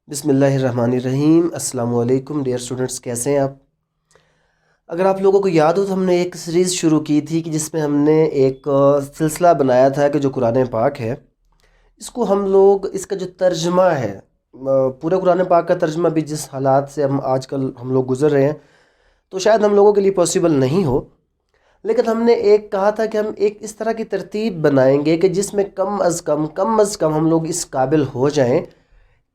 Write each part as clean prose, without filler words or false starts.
بسم اللہ الرحمن الرحیم۔ السلام علیکم ڈیئر اسٹوڈنٹس، کیسے ہیں آپ؟ اگر آپ لوگوں کو یاد ہو تو ہم نے ایک سیریز شروع کی تھی کہ جس میں ہم نے ایک سلسلہ بنایا تھا کہ جو قرآن پاک ہے اس کو ہم لوگ اس کا جو ترجمہ ہے، پورے قرآن پاک کا ترجمہ بھی جس حالات سے آج کل ہم لوگ گزر رہے ہیں تو شاید ہم لوگوں کے لیے پاسبل نہیں ہو، لیکن ہم نے ایک کہا تھا کہ ہم ایک اس طرح کی ترتیب بنائیں گے کہ جس میں کم از کم ہم لوگ اس قابل ہو جائیں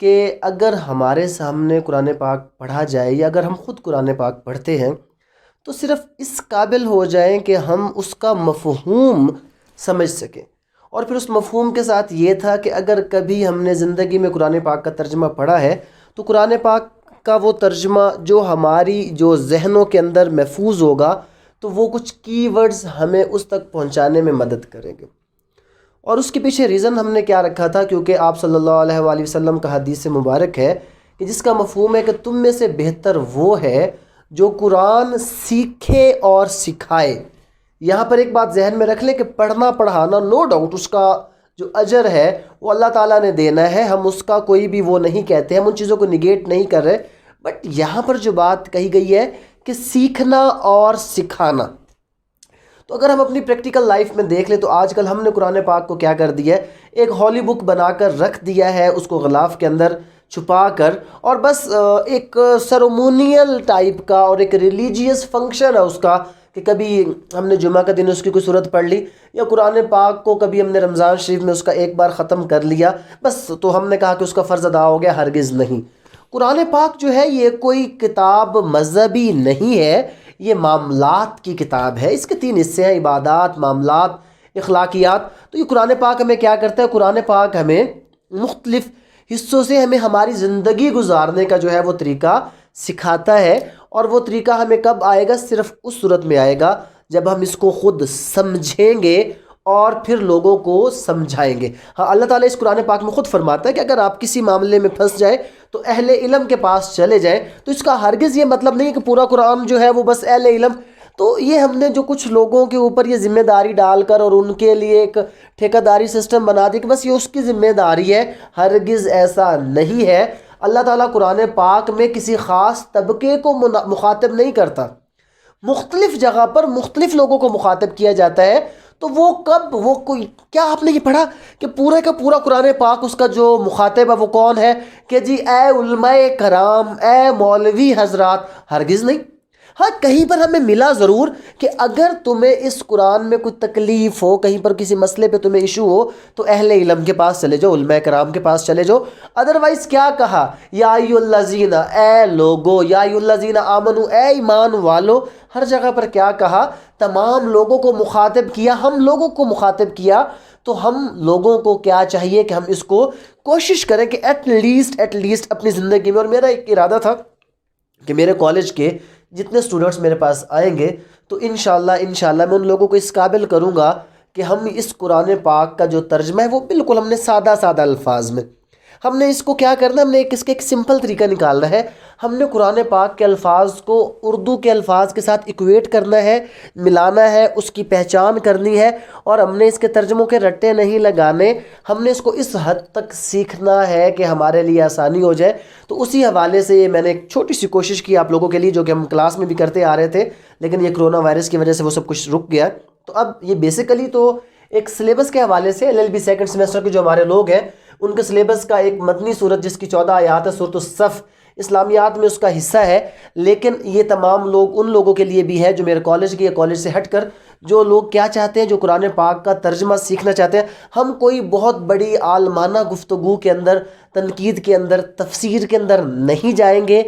کہ اگر ہمارے سامنے قرآن پاک پڑھا جائے یا اگر ہم خود قرآن پاک پڑھتے ہیں تو صرف اس قابل ہو جائیں کہ ہم اس کا مفہوم سمجھ سکیں۔ اور پھر اس مفہوم کے ساتھ یہ تھا کہ اگر کبھی ہم نے زندگی میں قرآن پاک کا ترجمہ پڑھا ہے تو قرآن پاک کا وہ ترجمہ جو ہماری جو ذہنوں کے اندر محفوظ ہوگا تو وہ کچھ کی ورڈز ہمیں اس تک پہنچانے میں مدد کریں گے۔ اور اس کے پیچھے ریزن ہم نے کیا رکھا تھا، کیونکہ آپ صلی اللہ علیہ وآلہ وسلم کا حدیث مبارک ہے کہ جس کا مفہوم ہے کہ تم میں سے بہتر وہ ہے جو قرآن سیکھے اور سکھائے۔ یہاں پر ایک بات ذہن میں رکھ لیں کہ پڑھنا پڑھانا نو ڈاؤٹ اس کا جو اجر ہے وہ اللہ تعالیٰ نے دینا ہے، ہم اس کا کوئی بھی وہ نہیں کہتے، ہم ان چیزوں کو نگیٹ نہیں کر رہے، بٹ یہاں پر جو بات کہی گئی ہے کہ سیکھنا اور سکھانا، تو اگر ہم اپنی پریکٹیکل لائف میں دیکھ لیں تو آج کل ہم نے قرآن پاک کو کیا کر دیا ہے، ایک ہولی بک بنا کر رکھ دیا ہے، اس کو غلاف کے اندر چھپا کر، اور بس ایک سیرومونیل ٹائپ کا اور ایک ریلیجیس فنکشن ہے اس کا کہ کبھی ہم نے جمعہ کا دن اس کی کوئی صورت پڑھ لی یا قرآن پاک کو کبھی ہم نے رمضان شریف میں اس کا ایک بار ختم کر لیا، بس تو ہم نے کہا کہ اس کا فرض ادا ہو گیا۔ ہرگز نہیں، قرآن پاک جو ہے یہ کوئی کتاب مذہبی نہیں ہے، یہ معاملات کی کتاب ہے۔ اس کے 3 حصے ہیں، عبادات، معاملات، اخلاقیات۔ تو یہ قرآن پاک ہمیں کیا کرتا ہے؟ قرآن پاک ہمیں مختلف حصوں سے ہمیں ہماری زندگی گزارنے کا جو ہے وہ طریقہ سکھاتا ہے، اور وہ طریقہ ہمیں کب آئے گا؟ صرف اس صورت میں آئے گا جب ہم اس کو خود سمجھیں گے اور پھر لوگوں کو سمجھائیں گے۔ ہاں، اللہ تعالیٰ اس قرآن پاک میں خود فرماتا ہے کہ اگر آپ کسی معاملے میں پھنس جائے تو اہل علم کے پاس چلے جائیں، تو اس کا ہرگز یہ مطلب نہیں ہے کہ پورا قرآن جو ہے وہ بس اہل علم۔ تو یہ ہم نے جو کچھ لوگوں کے اوپر یہ ذمہ داری ڈال کر اور ان کے لیے ایک ٹھیکہ داری سسٹم بنا دی کہ بس یہ اس کی ذمہ داری ہے، ہرگز ایسا نہیں ہے۔ اللہ تعالیٰ قرآن پاک میں کسی خاص طبقے کو مخاطب نہیں کرتا، مختلف جگہ پر مختلف لوگوں کو مخاطب کیا جاتا ہے۔ تو وہ کب، وہ کوئی کیا آپ نے یہ پڑھا کہ پورے کا پورا قرآن پاک اس کا جو مخاطب ہے وہ کون ہے؟ کہ جی اے علماء کرام، اے مولوی حضرات؟ ہرگز نہیں۔ ہاں، کہیں پر ہمیں ملا ضرور کہ اگر تمہیں اس قرآن میں کوئی تکلیف ہو، کہیں پر کسی مسئلے پہ تمہیں ایشو ہو تو اہل علم کے پاس چلے جاؤ، علماء کرام کے پاس چلے جاؤ۔ ادروائز کیا کہا؟ یا ایھا الذین، اے لوگو، یا ایھا الذین آمنو، اے ایمان والو۔ ہر جگہ پر کیا کہا؟ تمام لوگوں کو مخاطب کیا، ہم لوگوں کو مخاطب کیا۔ تو ہم لوگوں کو کیا چاہیے کہ ہم اس کو کوشش کریں کہ ایٹ لیسٹ اپنی زندگی میں، اور میرا ایک ارادہ تھا کہ میرے کالج کے جتنے اسٹوڈنٹس میرے پاس آئیں گے تو انشاءاللہ میں ان لوگوں کو اس قابل کروں گا کہ ہم اس قرآن پاک کا جو ترجمہ ہے وہ بالکل ہم نے سادہ الفاظ میں، ہم نے اس کو کیا کرنا ہے، ہم نے اس کا ایک سمپل طریقہ نکالنا ہے۔ ہم نے قرآن پاک کے الفاظ کو اردو کے الفاظ کے ساتھ ایکویٹ کرنا ہے، ملانا ہے، اس کی پہچان کرنی ہے، اور ہم نے اس کے ترجموں کے رٹے نہیں لگانے، ہم نے اس کو اس حد تک سیکھنا ہے کہ ہمارے لیے آسانی ہو جائے۔ تو اسی حوالے سے یہ میں نے ایک چھوٹی سی کوشش کی آپ لوگوں کے لیے، جو کہ ہم کلاس میں بھی کرتے آ رہے تھے، لیکن یہ کرونا وائرس کی وجہ سے وہ سب کچھ رک گیا۔ تو اب یہ بیسیکلی تو ایک سلیبس کے حوالے سے LLB سیکنڈ سیمسٹر کے جو ہمارے لوگ ہیں ان کے سلیبس کا ایک مدنی صورت جس کی 14 آیات ہے، سورۃ الصف، اسلامیات میں اس کا حصہ ہے، لیکن یہ تمام لوگ ان لوگوں کے لیے بھی ہے جو میرے کالج کے یا کالج سے ہٹ کر جو لوگ کیا چاہتے ہیں، جو قرآن پاک کا ترجمہ سیکھنا چاہتے ہیں۔ ہم کوئی بہت بڑی عالمانہ گفتگو کے اندر، تنقید کے اندر، تفسیر کے اندر نہیں جائیں گے،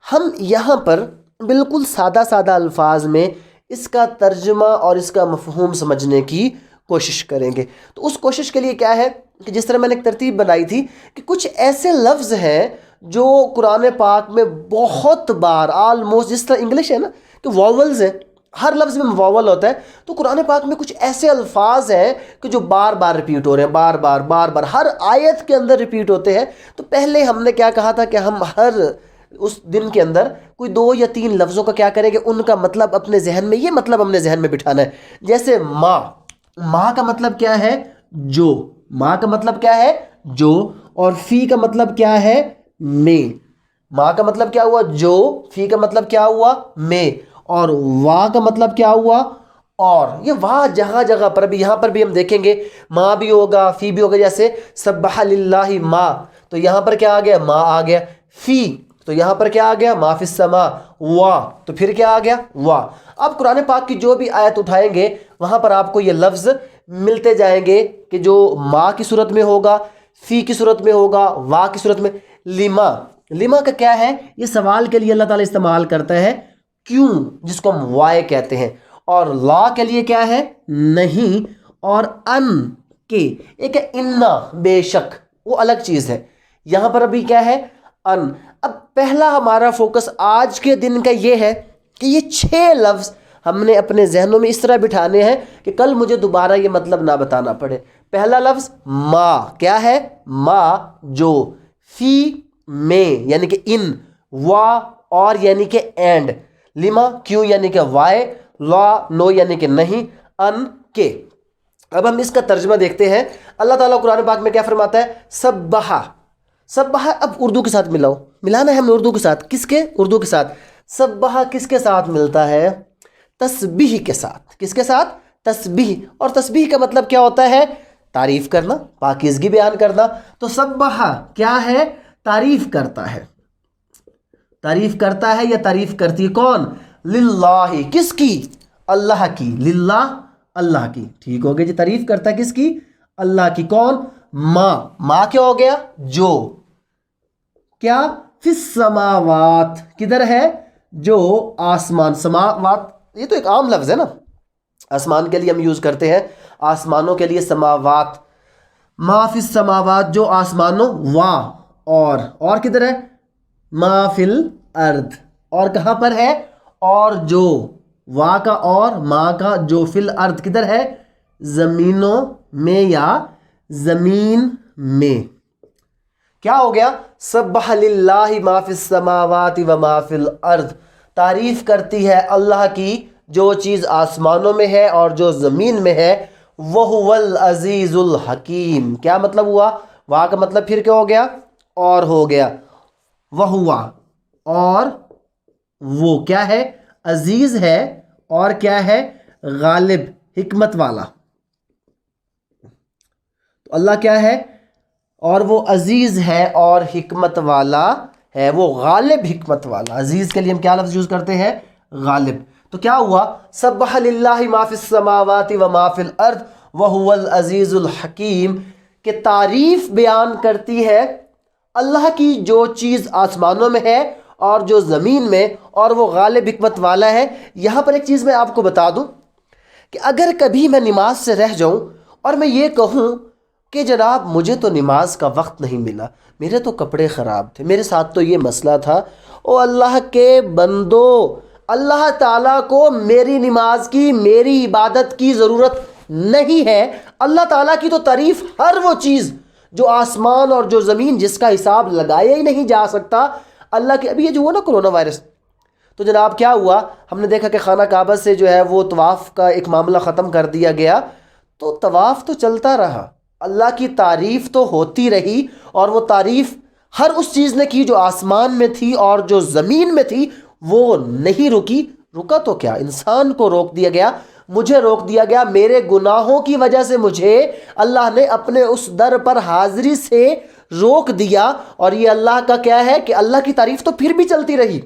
ہم یہاں پر بالکل سادہ الفاظ میں اس کا ترجمہ اور اس کا مفہوم سمجھنے کی کوشش کریں گے۔ تو اس کوشش کے لیے کیا ہے کہ جس طرح میں نے ایک ترتیب بنائی تھی کہ کچھ ایسے لفظ ہیں جو قرآن پاک میں بہت بار، آلموسٹ جس طرح انگلش ہے نا کہ واولز ہیں، ہر لفظ میں واول ہوتا ہے، تو قرآن پاک میں کچھ ایسے الفاظ ہیں کہ جو بار بار ریپیٹ ہو رہے ہیں، بار بار ہر آیت کے اندر ریپیٹ ہوتے ہیں۔ تو پہلے ہم نے کیا کہا تھا کہ ہم ہر اس دن کے اندر کوئی 2 یا 3 لفظوں کا کیا کریں گے، ان کا مطلب اپنے ذہن میں، یہ مطلب ہم نے ذہن میں بٹھانا ہے۔ جیسے ماں کا مطلب کیا ہے؟ جو۔ ماں کا مطلب کیا ہے؟ جو۔ اور فی کا مطلب کیا ہے؟ میں. ما کا مطلب کیا ہوا؟ جو. فی کا مطلب کیا ہوا؟ میں. اور وا کا مطلب کیا ہوا؟ اور. یہ وا جگہ جگہ پر بھی، یہاں پر بھی ہم دیکھیں گے ما بھی ہوگا، فی بھی ہوگا. جیسے سبح للہ ما، تو یہاں پر کیا آ گیا؟ ما آ گیا. فی، تو یہاں پر کیا آ گیا؟ ما فی السما. وا، تو پھر کیا آ گیا؟ وا. اب قرآن پاک کی جو بھی آیت اٹھائیں گے وہاں پر آپ کو یہ لفظ ملتے جائیں گے کہ جو ما کی صورت میں ہوگا، فی کی صورت میں ہوگا، وا کی صورت میں. لما، لما کا کیا ہے؟ یہ سوال کے لیے اللہ تعالیٰ استعمال کرتا ہے، کیوں، جس کو ہم وائے کہتے ہیں. اور لا کے لیے کیا ہے؟ نہیں. اور ان کے، ایک ہے انا، بے شک، وہ الگ چیز ہے. یہاں پر ابھی کیا ہے؟ ان. اب پہلا ہمارا فوکس آج کے دن کا یہ ہے کہ یہ 6 لفظ ہم نے اپنے ذہنوں میں اس طرح بٹھانے ہیں کہ کل مجھے دوبارہ یہ مطلب نہ بتانا پڑے. پہلا لفظ ما، کیا ہے؟ ما، جو. فی، میں یعنی کہ ان. وا، اور یعنی کہ اینڈ. لما، کیوں یعنی کہ وائے. لا، نو یعنی کہ نہیں. ان کے. اب ہم اس کا ترجمہ دیکھتے ہیں. اللہ تعالیٰ قرآن پاک میں کیا فرماتا ہے؟ سبحہ. سبحہ اب اردو کے ساتھ ملاؤ، ملانا ہے ہم نے اردو کے ساتھ. کس کے؟ اردو کے ساتھ. سبحہ کس کے ساتھ ملتا ہے؟ تسبیح کے ساتھ. کس کے ساتھ؟ تسبیح. اور تسبیح کا مطلب کیا ہوتا ہے؟ تعریف کرنا، پاکیزگی بیان کرنا. تو سبحہ کیا ہے؟ تعریف کرتا ہے. تعریف کرتا ہے یا تعریف کرتی ہے؟ کون؟ للہ. کس کی؟ اللہ کی. للہ، اللہ کی. ٹھیک ہو گیا جی. تعریف کرتا ہے کس کی؟ اللہ کی. کون؟ ما. ما کیا ہو گیا؟ جو. کیا؟ فی السماوات، کدھر ہے؟ جو آسمان. سماوات یہ تو ایک عام لفظ ہے نا، آسمان کے لیے ہم یوز کرتے ہیں، آسمانوں کے لیے سماوات. ما فی السماوات، جو آسمانوں. وا، اور کدھر ہے؟ ما فی الارض، اور کہاں پر ہے؟ اور جو. وا کا اور، ما کا، جو. فی الارض کدھر ہے؟ زمینوں میں یا زمین میں. کیا ہو گیا؟ سبح للہ ما فی السماوات و ما فی الارض. تعریف کرتی ہے اللہ کی جو چیز آسمانوں میں ہے اور جو زمین میں ہے. وَهُوَ الْعَزِيزُ الْحَكِيمُ. کیا مطلب ہوا؟ وہاں کا مطلب پھر کیا ہو گیا؟ اور ہو گیا. وَهُوَ، اور وہ کیا ہے؟ عزیز ہے، اور کیا ہے؟ غالب، حکمت والا. تو اللہ کیا ہے؟ اور وہ عزیز ہے اور حکمت والا ہے. وہ غالب، حکمت والا. عزیز کے لیے ہم کیا لفظ یوز کرتے ہیں؟ غالب. تو کیا ہوا؟ سبح للہ ما فی السماوات و ما فی الارض وہو العزیز الحکیم. کہ تعریف بیان کرتی ہے اللہ کی جو چیز آسمانوں میں ہے اور جو زمین میں، اور وہ غالب، حکمت والا ہے. یہاں پر ایک چیز میں آپ کو بتا دوں کہ اگر کبھی میں نماز سے رہ جاؤں اور میں یہ کہوں کہ جناب مجھے تو نماز کا وقت نہیں ملا، میرے تو کپڑے خراب تھے، میرے ساتھ تو یہ مسئلہ تھا، او اللہ کے بندو، اللہ تعالیٰ کو میری نماز کی، میری عبادت کی ضرورت نہیں ہے. اللہ تعالیٰ کی تو تعریف ہر وہ چیز جو آسمان اور جو زمین، جس کا حساب لگایا ہی نہیں جا سکتا. اللہ کے ابھی یہ جو ہوا نا کرونا وائرس، تو جناب کیا ہوا؟ ہم نے دیکھا کہ خانہ کعبہ سے جو ہے وہ طواف کا ایک معاملہ ختم کر دیا گیا. تو طواف تو چلتا رہا، اللہ کی تعریف تو ہوتی رہی، اور وہ تعریف ہر اس چیز نے کی جو آسمان میں تھی اور جو زمین میں تھی. وہ نہیں رکی. رکا تو کیا، انسان کو روک دیا گیا، مجھے روک دیا گیا. میرے گناہوں کی وجہ سے مجھے اللہ نے اپنے اس در پر حاضری سے روک دیا. اور یہ اللہ کا کیا ہے کہ اللہ کی تعریف تو پھر بھی چلتی رہی.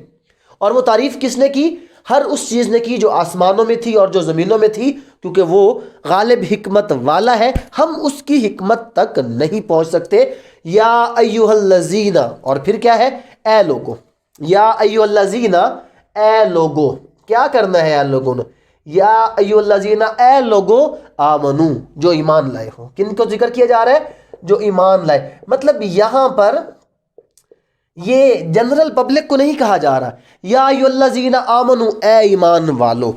اور وہ تعریف کس نے کی؟ ہر اس چیز نے کی جو آسمانوں میں تھی اور جو زمینوں میں تھی، کیونکہ وہ غالب، حکمت والا ہے. ہم اس کی حکمت تک نہیں پہنچ سکتے. یا ایھا الذین، اور پھر کیا ہے؟ اے لوگو. یا ایھا الذین، اے لوگو. کیا کرنا ہے اے لوگوں نے؟ یا ایھا الذین، اے لوگو، آمنو، جو ایمان لائے ہو. کن کو ذکر کیا جا رہا ہے؟ جو ایمان لائے. مطلب یہاں پر یہ جنرل پبلک کو نہیں کہا جا رہا. یا ایھا الذین آمنو، اے ایمان والو.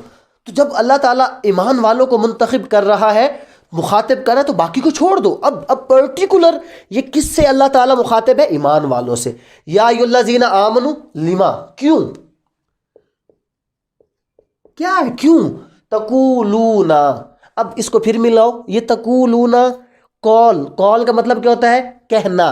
تو جب اللہ تعالیٰ ایمان والوں کو منتخب کر رہا ہے، مخاطب کر رہا ہے، تو باقی کو چھوڑ دو. اب پرٹیکولر یہ کس سے اللہ تعالیٰ مخاطب ہے؟ ایمان والوں سے. یا ایھا الذین آمنو، لما، کیوں؟ کیا ہے کیوں؟ تقولون. اب اس کو پھر ملاؤ. یہ تقولون، قول. قول کا مطلب کیا ہوتا ہے؟ کہنا.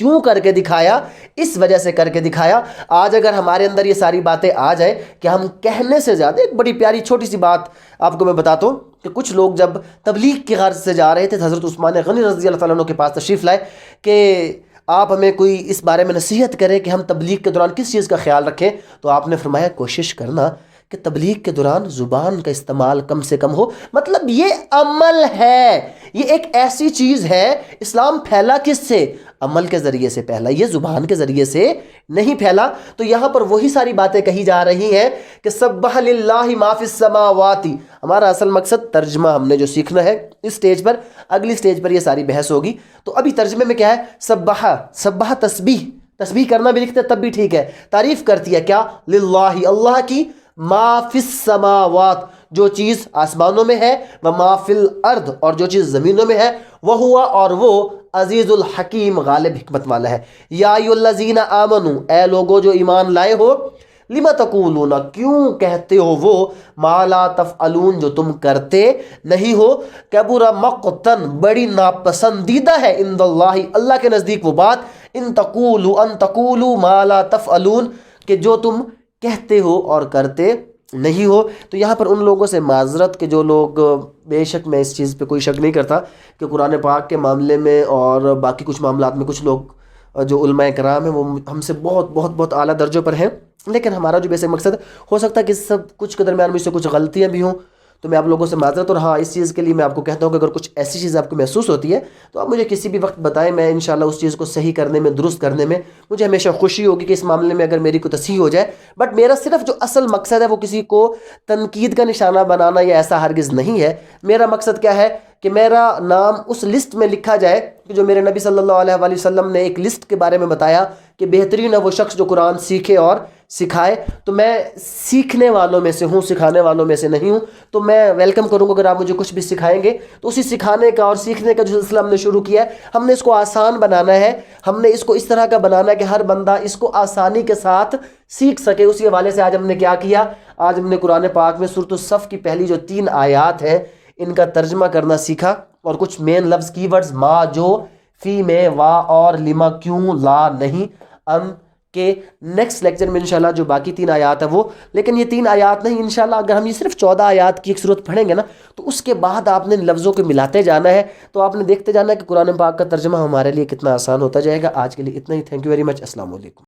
کیوں کر کے دکھایا؟ اس وجہ سے کر کے دکھایا۔ آج اگر ہمارے اندر یہ ساری باتیں آ جائیں کہ ہم کہنے سے زیادہ، ایک بڑی پیاری چھوٹی سی بات آپ کو میں بتاتا ہوں کہ کچھ لوگ جب تبلیغ کی غرض سے جا رہے تھے، حضرت عثمان غنی رضی اللہ تعالیٰ عنہ کے پاس تشریف لائے کہ آپ ہمیں کوئی اس بارے میں نصیحت کریں کہ ہم تبلیغ کے دوران کس چیز کا خیال رکھیں، تو آپ نے فرمایا کوشش کرنا کہ تبلیغ کے دوران زبان کا استعمال کم سے کم ہو۔ مطلب یہ عمل ہے، یہ ایک ایسی چیز ہے، اسلام پھیلا کس سے؟ عمل کے ذریعے سے پھیلا، یہ زبان کے ذریعے سے نہیں پھیلا۔ تو یہاں پر وہی ساری باتیں کہی جا رہی ہیں کہ سبح للہ ما فی السماوات۔ ہمارا اصل مقصد ترجمہ ہم نے جو سیکھنا ہے اس سٹیج پر، اگلی سٹیج پر یہ ساری بحث ہوگی۔ تو ابھی ترجمے میں کیا ہے؟ سبح تسبیح کرنا بھی لکھتے تب بھی ٹھیک ہے، تعریف کرتی ہے کیا؟ للہ، اللہ کی، ما فی السماوات، جو چیز آسمانوں میں ہے، و ما فی الارض، اور جو چیز زمینوں میں ہے، وہ ہوا، اور وہ عزیز الحکیم، غالب حکمت والا ہے۔ یا ایھا الذین آمنو، اے لوگو جو ایمان لائے ہو، لم تقولون، کیوں کہتے ہو وہ، ما لا تفعلون، جو تم کرتے نہیں ہو، کبر مقتن، بڑی ناپسندیدہ ہے، عند اللہ، اللہ کے نزدیک وہ بات، ان تقولوا ما لا تفعلون، کہ جو تم کہتے ہو اور کرتے نہیں ہو۔ تو یہاں پر ان لوگوں سے معذرت کہ جو لوگ، بے شک میں اس چیز پہ کوئی شک نہیں کرتا کہ قرآن پاک کے معاملے میں اور باقی کچھ معاملات میں کچھ لوگ جو علماء کرام ہیں وہ ہم سے بہت بہت بہت اعلیٰ درجوں پر ہیں، لیکن ہمارا جو بیسک مقصد ہو سکتا ہے کہ سب کچھ کے درمیان مجھ سے کچھ غلطیاں بھی ہوں، تو میں آپ لوگوں سے معذرت، اور ہاں اس چیز کے لیے میں آپ کو کہتا ہوں کہ اگر کچھ ایسی چیز آپ کو محسوس ہوتی ہے تو آپ مجھے کسی بھی وقت بتائیں، میں انشاءاللہ اس چیز کو صحیح کرنے میں، درست کرنے میں مجھے ہمیشہ خوشی ہوگی کہ اس معاملے میں اگر میری کوئی تصحیح ہو جائے۔ بٹ میرا صرف جو اصل مقصد ہے وہ کسی کو تنقید کا نشانہ بنانا یا ایسا ہرگز نہیں ہے۔ میرا مقصد کیا ہے کہ میرا نام اس لسٹ میں لکھا جائے کہ جو میرے نبی صلی اللہ علیہ وآلہ وسلم نے ایک لسٹ کے بارے میں بتایا کہ بہترین ہے وہ شخص جو قرآن سیکھے اور سکھائے، تو میں سیکھنے والوں میں سے ہوں، سکھانے والوں میں سے نہیں ہوں۔ تو میں ویلکم کروں گا اگر آپ مجھے کچھ بھی سکھائیں گے، تو اسی سکھانے کا اور سیکھنے کا جو سلسلہ ہم نے شروع کیا ہے، ہم نے اس کو آسان بنانا ہے، ہم نے اس کو اس طرح کا بنانا ہے کہ ہر بندہ اس کو آسانی کے ساتھ سیکھ سکے۔ اسی حوالے سے آج ہم نے کیا کیا؟ آج ہم نے قرآن پاک میں سورۃ الصف کی پہلی جو 3 آیات ہیں ان کا ترجمہ کرنا سیکھا، اور کچھ مین لفظ کی ورڈز، ما جو، فی میں، وا اور، لما کیوں، لا نہیں، ان کے نیکسٹ لیکچر میں انشاءاللہ جو باقی 3 آیات ہیں وہ، لیکن یہ 3 آیات نہیں، انشاءاللہ اگر ہم یہ صرف 14 آیات کی ایک صورت پڑھیں گے نا تو اس کے بعد آپ نے لفظوں کو ملاتے جانا ہے، تو آپ نے دیکھتے جانا ہے کہ قرآن پاک کا ترجمہ ہمارے لیے کتنا آسان ہوتا جائے گا۔ آج کے لیے اتنا ہی، تھینک یو ویری مچ، السلام علیکم۔